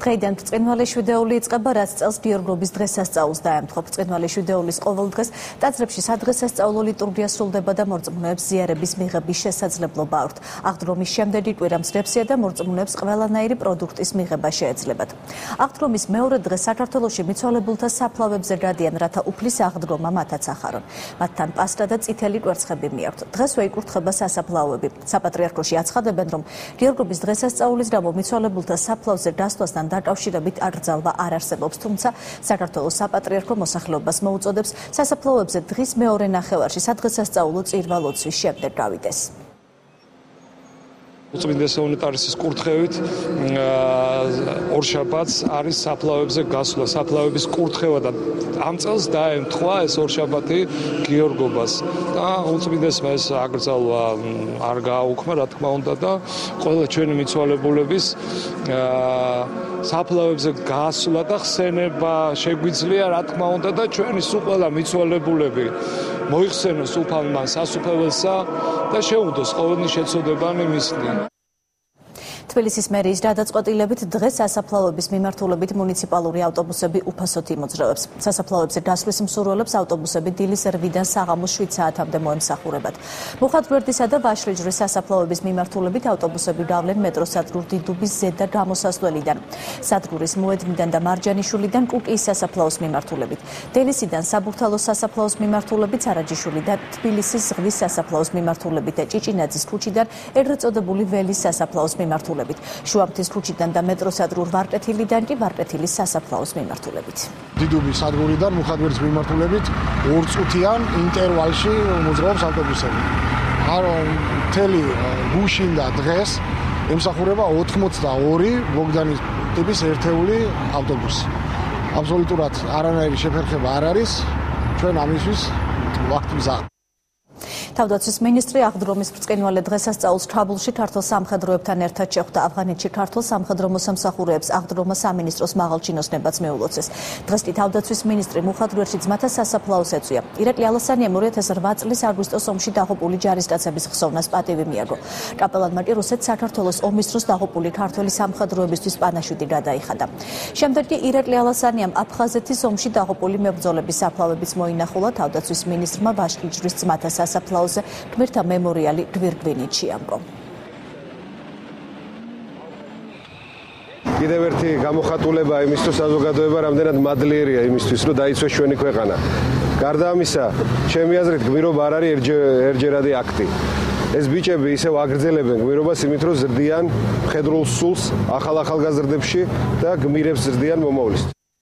დღეიდან ბრწყინვალე შვიდეული იწყება, რაც წელს გიორგობის დღესასწაულს დაემთხვა. ბრწყინვალე შვიდეულის ყოველ დღეს ტაძრებში სადღესასწაულო ლიტურგია სრულდება და მორწმუნეებს ზიარების მიღების შესაძლებლობა აქვთ. აღდგომის შემდეგი კვირა მზრებსია და მორწმუნეებს ყველანაირი პროდუქტის მიღება შეეძლებათ. აღდგომის მეორე დღე საქართველოში მიცვალებულთა საფლავებზე გადიან, რათა უფლის აღდგომა მათაც ახარონ. მათთან პასტა და წითელი კვერცხები მიაქვთ. დღესვე იკურთხება სასაფლაოები. საპატრიარქოში აცხადებენ, რომ გიორგობის დღესასწაულის გამო მიცვალებულთა საფლავზე დასვლასთან დაკავშირებით აკრძალვა არ არსებობს, თუმცა საქართველოს საპატრიარქო მოსახლეობას მოუწოდებს სასაფლაოებზე დღის მეორე ნახევარში სადღესასწაულო წირვა-ლოცვის შემდეგ გავიდეს. უწმინდესი უნიტარისის კურთხევით ორშაბათს არის საფლავებზე გასვლა, საფლავების კურთხევა და ამ წელს დაემთხვა ეს ორშაბათი გიორგობას და უწმინდესმა ეს აკრძალვა არ გააუქმა, რა თქმა უნდა და ყველა ჩვენი მიცვალებულების საფლავებზე გასვლა და ხსენება შეგვიძლია, რა თქმა უნდა და ჩვენი სულ ყველა მიცვალებულები მოიხსენოს უფალმა სასუფეველსა და შეუდგოს ყოველდღიური შეცოდებანი მისდენ. თბილისის მერიის გადაწყვეტილებით დღეს სასაფლაოების მიმართულებით მუნიციპალური ავტობუსები უფასოდ იმოძრავებს. სასაფლაოებზე გასვლის მსურველებს ავტობუსები დილის 8-დან საღამოს 7 საათამდე მოემსახურებათ. მუხათგვერდისა და ვაშლიჯვრის სასაფლაოების მიმართულებით ავტობუსები გავლენ მეტროსადგურ დიდუბის ზედა გამოსასვლელიდან, სადგურის მოედნიდან და მარჯანიშვილიდან კუკიის სასაფლაოს მიმართულებით, დელისიდან საბურთალოს სასაფლაოს მიმართულებით, სარაჯიშვილიდან თბილისის ზღვის სასაფლაოს მიმართულებით და ჭიჭინაძის ქუჩიდან ეგრეთ წოდებული ველის სასაფლაოს მიმართულებით. შუამთის ქუჩიდან და მეტროსადგურ ვარკეთილიდან კი ვარკეთილის სასაფლაოს მიმართულებით. დიდუბის სადგურიდან მუხათგვერდის მიმართულებით 2 წუთიან ინტერვალში მოძრაობს ავტობუსები. მთელი გუშინ და დღეს ემსახურება 82 ბოგდანის ტიპის ერთეული ავტობუსი. აბსოლუტურად არანაირი შეფერხება არ არის, ჩვენ ამისთვის ვაქვთ მზად. თავდაცვის მინისტრი აღდგომის ბრწყინვალე დღესასწაულს ქაბულში ქართულ სამხედროებთან ერთად შეხვდა. ავღანეთში ქართულ სამხედრო მოსამსახურეებს აღდგომა სამინისტროს მაღალჩინოსნებაც მეულოცეს. დღეს კი თავდაცვის მინისტრი მუხათგვერდში ძმათა სასაფლაოს ეწვია. ირაკლი ალასანიამ 2008 წლის აგვისტოს ომში დაღუპული ჯარისკაცების ხსოვნას პატივი მიაგო. კაპელანმა კი რუსეთ-საქართველოს ომის დროს დაღუპული ქართველი სამხედროებისთვის პანაშვიდი გადაიხადა. შემდეგ კი ირაკლი ალასანიამ აფხაზეთის ომში დაღუპული მებრძოლების საფლავებიც მოინახულა. თავდაცვის მინისტრმა ვაშლიჯვრის ძმათა სასაფლაოზე გმირთა მემორიალი გვირგვინით შეამკო. კიდევ ერთი გამოხატულება იმისთვის საზოგადოება რამდენად მადლიერია იმისთვის, რომ დაიცვეს ჩვენი ქვეყანა. გარდა ამისა, ჩემი აზრით გმირობა არ არის ერთჯერადი აქტი. ეს ბიჭები ისევ აგრძელებენ გმირობას იმით, რომ ზრდიან მხედრულ სულს ახალ ახალგაზრდებში და გმირებს ზრდიან მომავლის.